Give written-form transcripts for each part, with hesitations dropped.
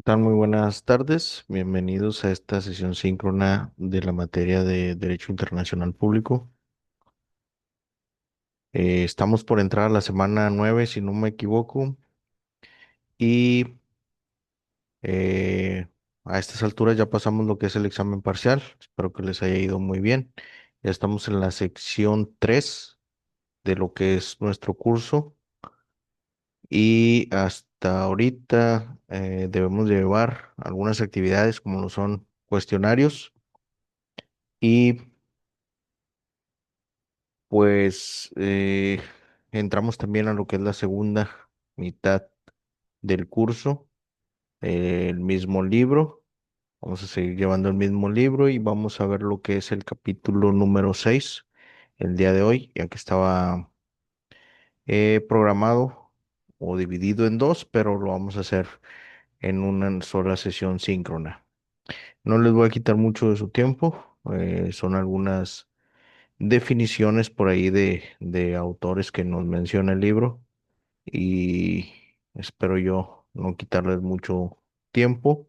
¿Qué tal? Muy buenas tardes. Bienvenidos a esta sesión síncrona de la materia de Derecho Internacional Público. Estamos por entrar a la semana 9, si no me equivoco, y eh, a estas alturas ya pasamos lo que es el examen parcial. Espero que les haya ido muy bien. Ya estamos en la sección 3 de lo que es nuestro curso y hasta ahorita debemos llevar algunas actividades como lo son cuestionarios y pues entramos también a lo que es la segunda mitad del curso, el mismo libro. Vamos a seguir llevando el mismo libro y vamos a ver lo que es el capítulo número 6 el día de hoy, ya que estaba programado o dividido en dos, pero lo vamos a hacer en una sola sesión síncrona. No les voy a quitar mucho de su tiempo, son algunas definiciones por ahí de autores que nos menciona el libro y espero yo no quitarles mucho tiempo.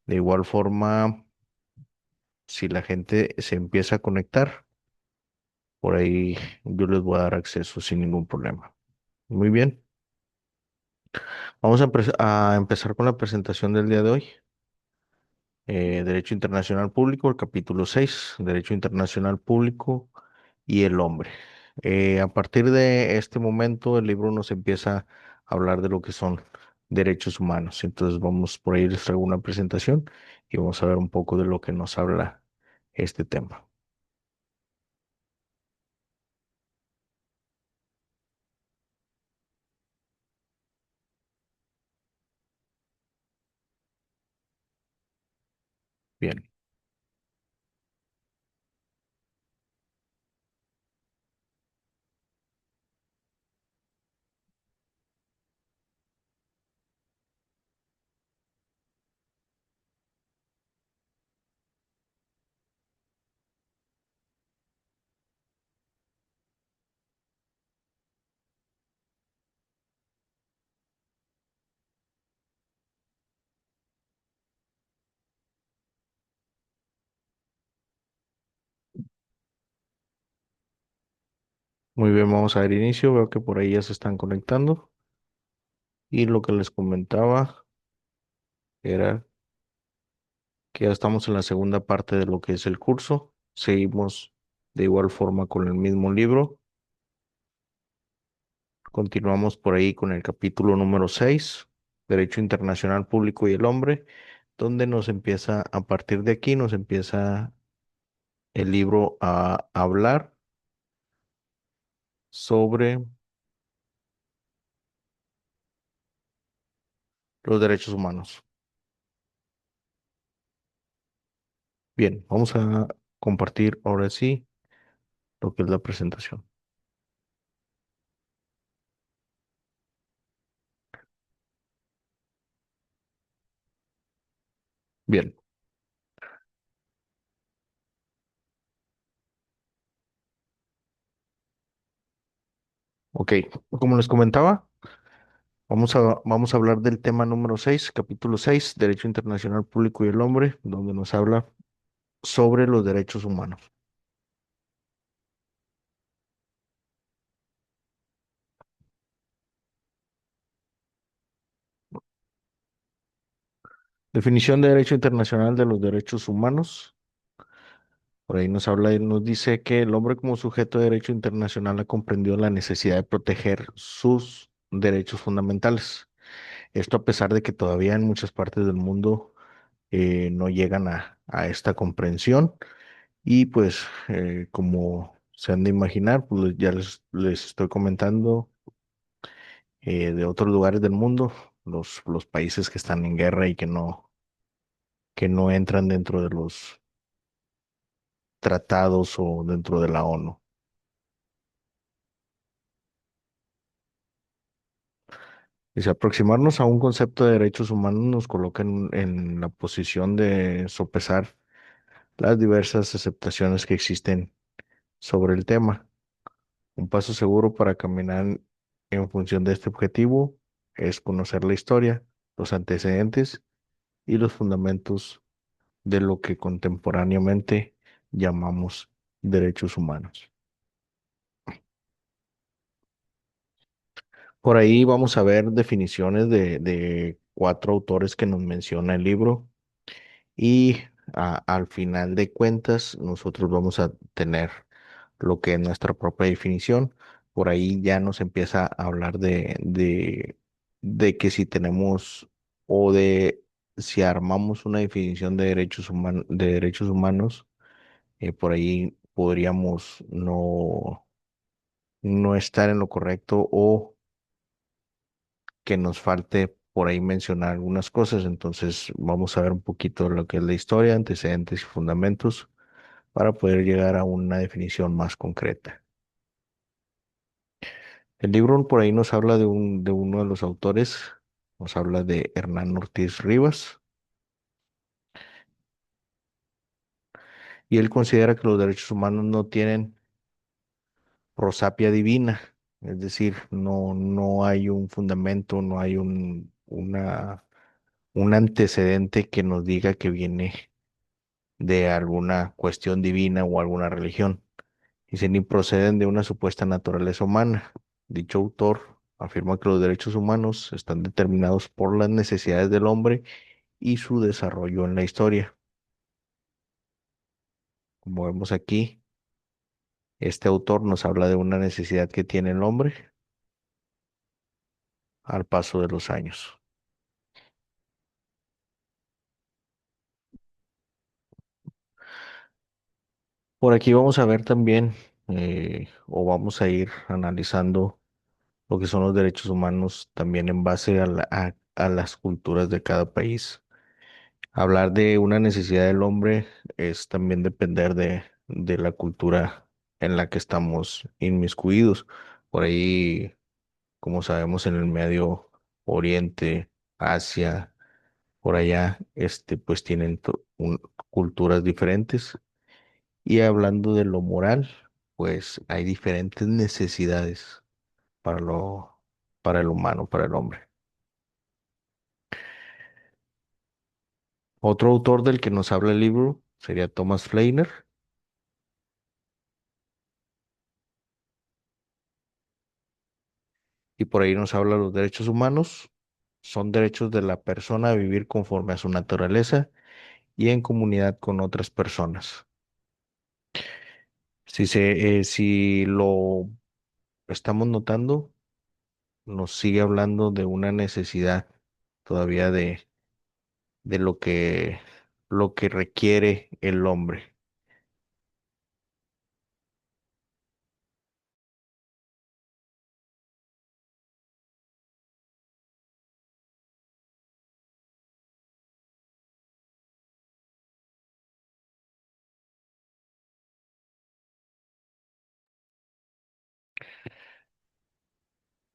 De igual forma, si la gente se empieza a conectar, por ahí yo les voy a dar acceso sin ningún problema. Muy bien, vamos a empezar con la presentación del día de hoy. Derecho Internacional Público, el capítulo 6, Derecho Internacional Público y el hombre. A partir de este momento, el libro nos empieza a hablar de lo que son derechos humanos. Entonces vamos por ahí, les traigo una presentación y vamos a ver un poco de lo que nos habla este tema. Bien, muy bien, vamos a dar inicio. Veo que por ahí ya se están conectando y lo que les comentaba era que ya estamos en la segunda parte de lo que es el curso. Seguimos de igual forma con el mismo libro. Continuamos por ahí con el capítulo número 6, Derecho Internacional Público y el Hombre, donde nos empieza, a partir de aquí, nos empieza el libro a hablar sobre los derechos humanos. Bien, vamos a compartir ahora sí lo que es la presentación. Bien, ok. Como les comentaba, vamos a hablar del tema número 6, capítulo 6, Derecho Internacional Público y el Hombre, donde nos habla sobre los derechos humanos. Definición de derecho internacional de los derechos humanos. Por ahí nos habla y nos dice que el hombre como sujeto de derecho internacional ha comprendido la necesidad de proteger sus derechos fundamentales. Esto a pesar de que todavía en muchas partes del mundo no llegan a esta comprensión y pues como se han de imaginar, pues ya les estoy comentando de otros lugares del mundo, los países que están en guerra y que no entran dentro de los tratados o dentro de la ONU. Dice, aproximarnos a un concepto de derechos humanos nos coloca en la posición de sopesar las diversas aceptaciones que existen sobre el tema. Un paso seguro para caminar en función de este objetivo es conocer la historia. los antecedentes y los fundamentos de lo que contemporáneamente llamamos derechos humanos. Por ahí vamos a ver definiciones de cuatro autores que nos menciona el libro y al final de cuentas nosotros vamos a tener lo que es nuestra propia definición. Por ahí ya nos empieza a hablar de que si tenemos o de si armamos una definición de derechos humanos, por ahí podríamos no estar en lo correcto o que nos falte por ahí mencionar algunas cosas. Entonces vamos a ver un poquito de lo que es la historia, antecedentes y fundamentos para poder llegar a una definición más concreta. El libro por ahí nos habla de uno de los autores, nos habla de Hernán Ortiz Rivas, y él considera que los derechos humanos no tienen prosapia divina, es decir, no hay un fundamento, no hay un antecedente que nos diga que viene de alguna cuestión divina o alguna religión. Dice, ni proceden de una supuesta naturaleza humana. Dicho autor afirma que los derechos humanos están determinados por las necesidades del hombre y su desarrollo en la historia. Como vemos aquí, este autor nos habla de una necesidad que tiene el hombre al paso de los años. Por aquí vamos a ver también, o vamos a ir analizando lo que son los derechos humanos también en base a las culturas de cada país. Hablar de una necesidad del hombre es también depender de la cultura en la que estamos inmiscuidos. Por ahí, como sabemos, en el Medio Oriente, Asia, por allá, pues tienen culturas diferentes. Y hablando de lo moral, pues hay diferentes necesidades para para el humano, para el hombre. Otro autor del que nos habla el libro sería Thomas Fleiner, y por ahí nos habla los derechos humanos. Son derechos de la persona a vivir conforme a su naturaleza y en comunidad con otras personas. Si lo estamos notando, nos sigue hablando de una necesidad todavía de lo que requiere el hombre.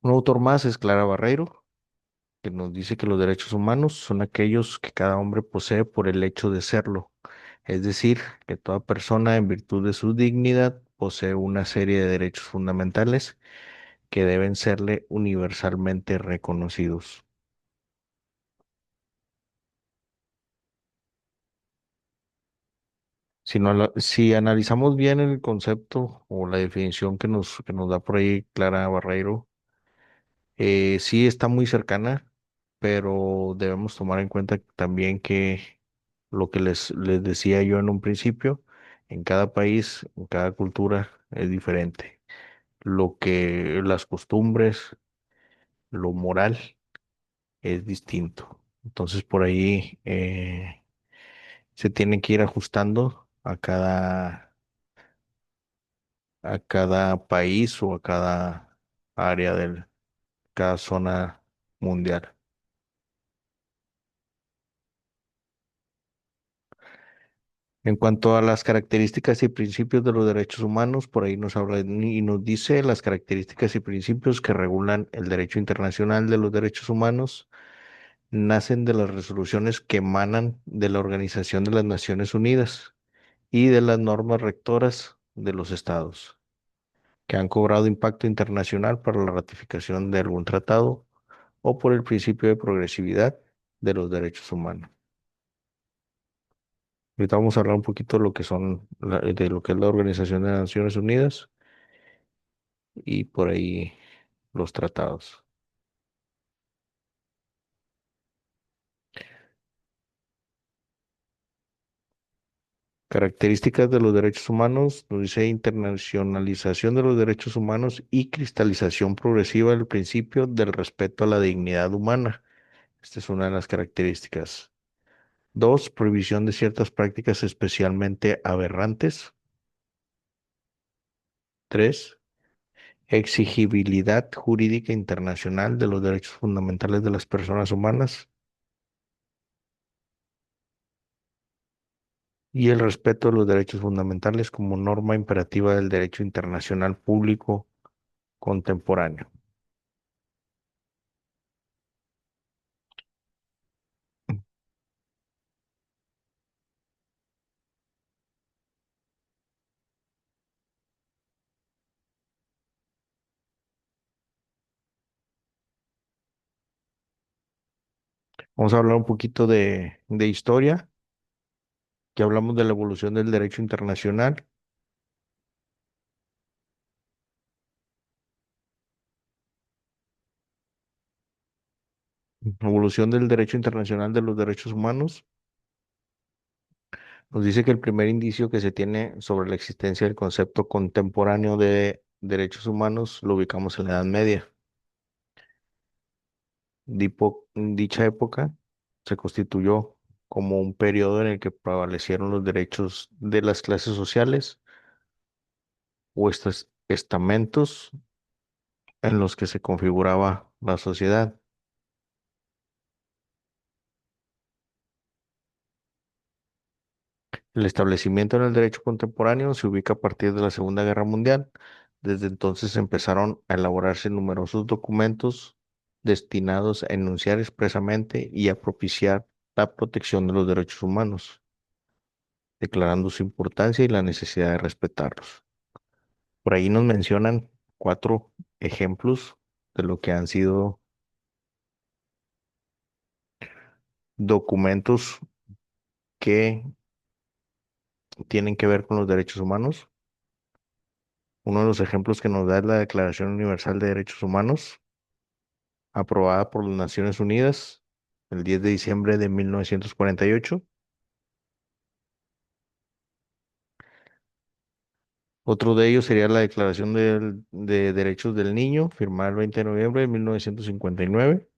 Un autor más es Clara Barreiro, que nos dice que los derechos humanos son aquellos que cada hombre posee por el hecho de serlo. Es decir, que toda persona, en virtud de su dignidad, posee una serie de derechos fundamentales que deben serle universalmente reconocidos. Si analizamos bien el concepto o la definición que nos da por ahí Clara Barreiro, sí está muy cercana, pero debemos tomar en cuenta también que lo que les decía yo en un principio, en cada país, en cada cultura es diferente. Lo que las costumbres, lo moral es distinto. Entonces por ahí se tiene que ir ajustando a cada país o a cada área cada zona mundial. En cuanto a las características y principios de los derechos humanos, por ahí nos habla y nos dice las características y principios que regulan el derecho internacional de los derechos humanos nacen de las resoluciones que emanan de la Organización de las Naciones Unidas y de las normas rectoras de los estados, que han cobrado impacto internacional para la ratificación de algún tratado o por el principio de progresividad de los derechos humanos. Ahorita vamos a hablar un poquito de lo que de lo que es la Organización de las Naciones Unidas y por ahí los tratados. Características de los derechos humanos, nos dice internacionalización de los derechos humanos y cristalización progresiva del principio del respeto a la dignidad humana. Esta es una de las características. Dos, prohibición de ciertas prácticas especialmente aberrantes. Tres, exigibilidad jurídica internacional de los derechos fundamentales de las personas humanas y el respeto de los derechos fundamentales como norma imperativa del derecho internacional público contemporáneo. Vamos a hablar un poquito de historia, que hablamos de la evolución del derecho internacional. Evolución del derecho internacional de los derechos humanos. Nos dice que el primer indicio que se tiene sobre la existencia del concepto contemporáneo de derechos humanos lo ubicamos en la Edad Media. Dicha época se constituyó como un periodo en el que prevalecieron los derechos de las clases sociales o estos estamentos en los que se configuraba la sociedad. El establecimiento en el derecho contemporáneo se ubica a partir de la Segunda Guerra Mundial. Desde entonces empezaron a elaborarse numerosos documentos destinados a enunciar expresamente y a propiciar la protección de los derechos humanos, declarando su importancia y la necesidad de respetarlos. Por ahí nos mencionan cuatro ejemplos de lo que han sido documentos que tienen que ver con los derechos humanos. Uno de los ejemplos que nos da es la Declaración Universal de Derechos Humanos, aprobada por las Naciones Unidas el 10 de diciembre de 1948. Otro de ellos sería la Declaración de Derechos del Niño, firmada el 20 de noviembre de 1959.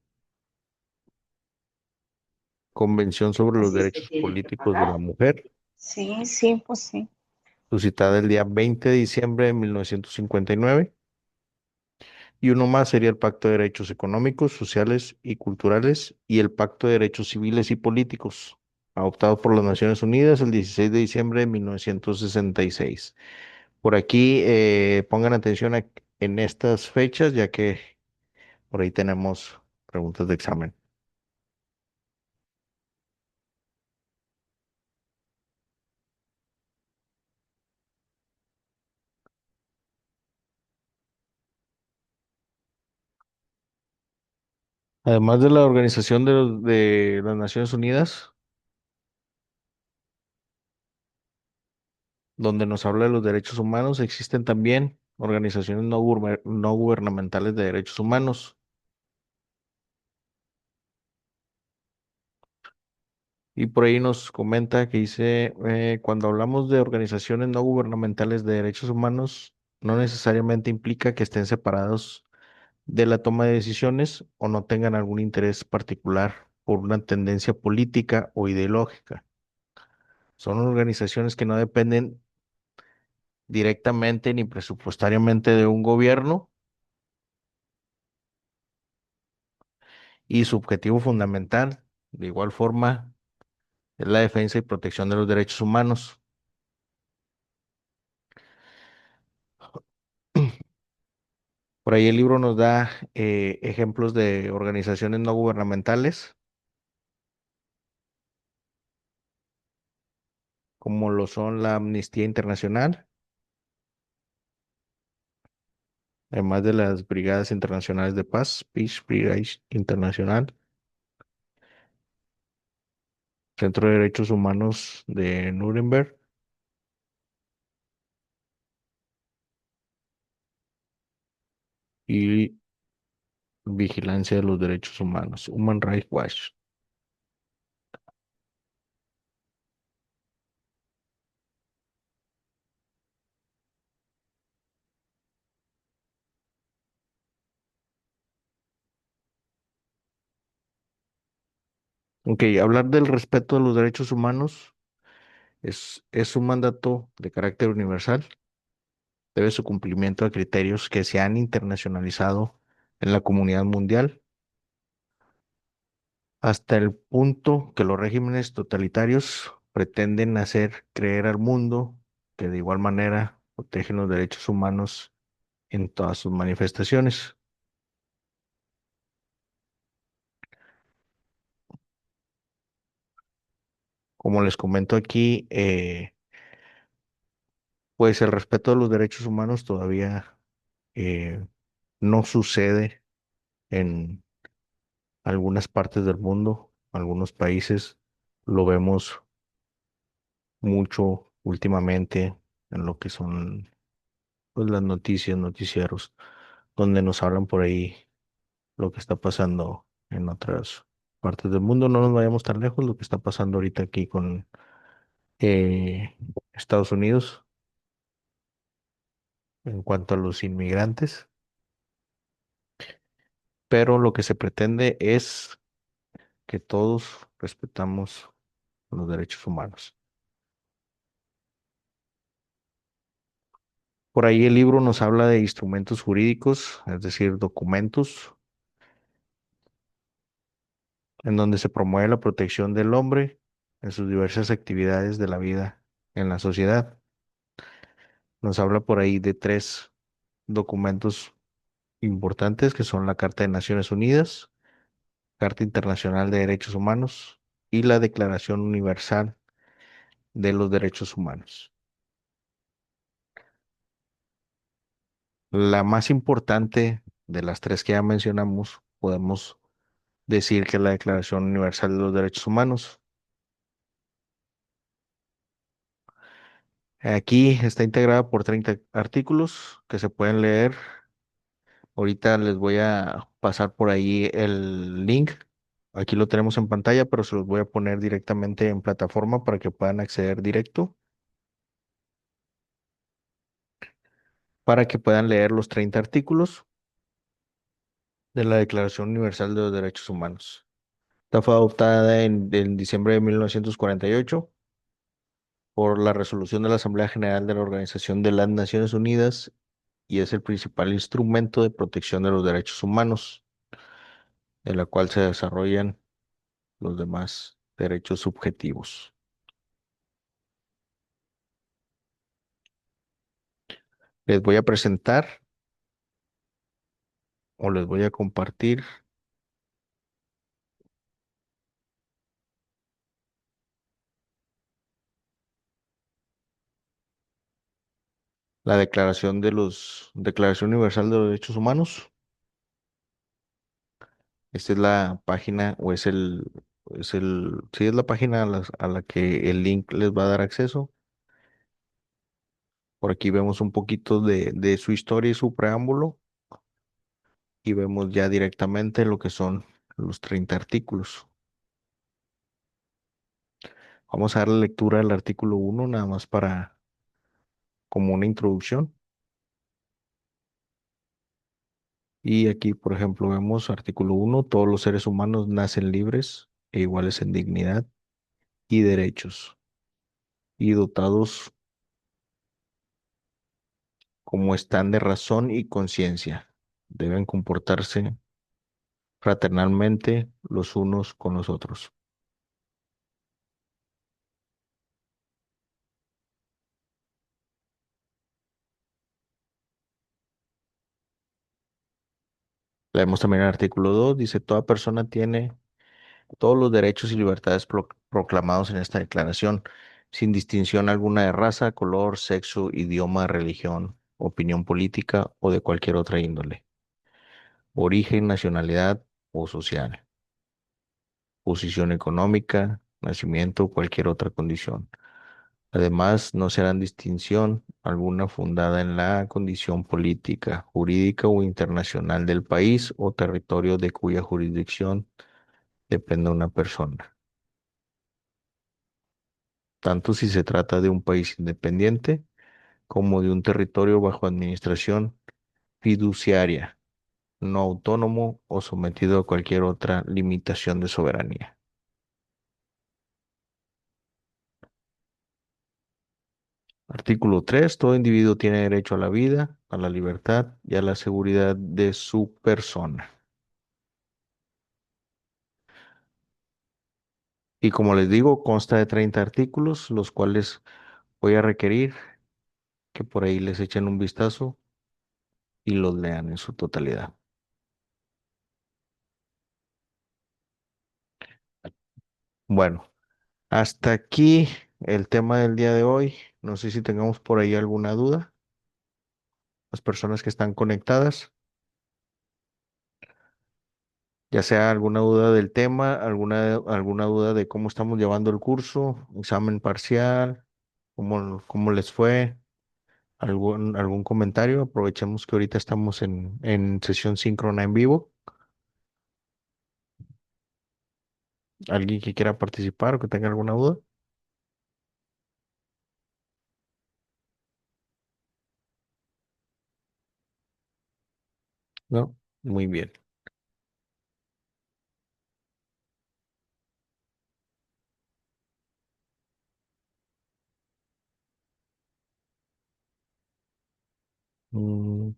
Convención sobre los Así se Derechos tiene que Políticos de la pagar. Mujer, Sí, sí, pues sí. suscitada el día 20 de diciembre de 1959. Y uno más sería el Pacto de Derechos Económicos, Sociales y Culturales y el Pacto de Derechos Civiles y Políticos, adoptado por las Naciones Unidas el 16 de diciembre de 1966. Por aquí pongan atención en estas fechas, ya que por ahí tenemos preguntas de examen. Además de la Organización de las Naciones Unidas, donde nos habla de los derechos humanos, existen también organizaciones no gubernamentales de derechos humanos. Y por ahí nos comenta que dice, cuando hablamos de organizaciones no gubernamentales de derechos humanos, no necesariamente implica que estén separados de la toma de decisiones o no tengan algún interés particular por una tendencia política o ideológica. Son organizaciones que no dependen directamente ni presupuestariamente de un gobierno y su objetivo fundamental, de igual forma, es la defensa y protección de los derechos humanos. Por ahí el libro nos da ejemplos de organizaciones no gubernamentales, como lo son la Amnistía Internacional, además de las Brigadas Internacionales de Paz, Peace Brigade Internacional, Centro de Derechos Humanos de Nuremberg y Vigilancia de los Derechos Humanos, Human Rights Watch. Ok, hablar del respeto de los derechos humanos es un mandato de carácter universal. Debe su cumplimiento a criterios que se han internacionalizado en la comunidad mundial hasta el punto que los regímenes totalitarios pretenden hacer creer al mundo que de igual manera protegen los derechos humanos en todas sus manifestaciones. Como les comento aquí, pues el respeto a los derechos humanos todavía eh, no sucede en algunas partes del mundo, algunos países. Lo vemos mucho últimamente en lo que son pues, las noticias, noticieros, donde nos hablan por ahí lo que está pasando en otras partes del mundo. No nos vayamos tan lejos, lo que está pasando ahorita aquí con eh, Estados Unidos en cuanto a los inmigrantes, pero lo que se pretende es que todos respetamos los derechos humanos. Por ahí el libro nos habla de instrumentos jurídicos, es decir, documentos en donde se promueve la protección del hombre en sus diversas actividades de la vida en la sociedad. Nos habla por ahí de tres documentos importantes que son la Carta de Naciones Unidas, Carta Internacional de Derechos Humanos y la Declaración Universal de los Derechos Humanos. La más importante de las tres que ya mencionamos, podemos decir que es la Declaración Universal de los Derechos Humanos. Aquí está integrada por 30 artículos que se pueden leer. Ahorita les voy a pasar por ahí el link. Aquí lo tenemos en pantalla, pero se los voy a poner directamente en plataforma para que puedan acceder directo, para que puedan leer los 30 artículos de la Declaración Universal de los Derechos Humanos. Esta fue adoptada en diciembre de 1948 por la resolución de la Asamblea General de la Organización de las Naciones Unidas y es el principal instrumento de protección de los derechos humanos, en la cual se desarrollan los demás derechos subjetivos. Les voy a presentar o les voy a compartir la Declaración Universal de los Derechos Humanos. Esta es la página o sí es la página a la que el link les va a dar acceso. Por aquí vemos un poquito de su historia y su preámbulo y vemos ya directamente lo que son los 30 artículos. Vamos a dar lectura al artículo uno nada más para como una introducción. Y aquí, por ejemplo, vemos artículo uno: todos los seres humanos nacen libres e iguales en dignidad y derechos y dotados como están de razón y conciencia. Deben comportarse fraternalmente los unos con los otros. Leemos también el artículo 2, dice, toda persona tiene todos los derechos y libertades proclamados en esta declaración, sin distinción alguna de raza, color, sexo, idioma, religión, opinión política o de cualquier otra índole, origen, nacionalidad o social, posición económica. nacimiento o cualquier otra condición. Además, no serán distinción alguna fundada en la condición política, jurídica o internacional del país o territorio de cuya jurisdicción depende una persona, tanto si se trata de un país independiente como de un territorio bajo administración fiduciaria, no autónomo o sometido a cualquier otra limitación de soberanía. Artículo 3. Todo individuo tiene derecho a la vida, a la libertad y a la seguridad de su persona. Y como les digo, consta de 30 artículos, los cuales voy a requerir que por ahí les echen un vistazo y los lean en su totalidad. Bueno, hasta aquí el tema del día de hoy. No sé si tengamos por ahí alguna duda. Las personas que están conectadas, ya sea alguna duda del tema, alguna duda de cómo estamos llevando el curso, examen parcial, cómo les fue, algún comentario. Aprovechemos que ahorita estamos en sesión síncrona en vivo. ¿Alguien que quiera participar o que tenga alguna duda? No, muy bien. Mm,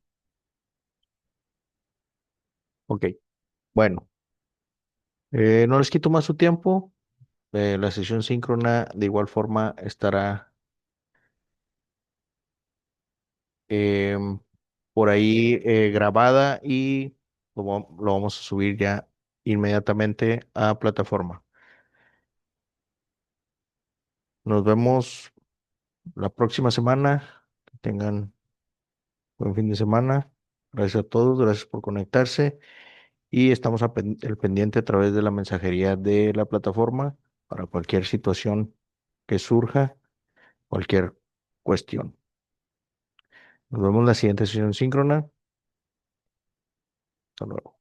ok, bueno, no les quito más su tiempo. La sesión síncrona de igual forma estará em, por ahí grabada y lo vamos a subir ya inmediatamente a plataforma. Nos vemos la próxima semana. Que tengan buen fin de semana. Gracias a todos, gracias por conectarse y estamos el pendiente a través de la mensajería de la plataforma para cualquier situación que surja, cualquier cuestión. Nos vemos en la siguiente sesión síncrona. Hasta luego.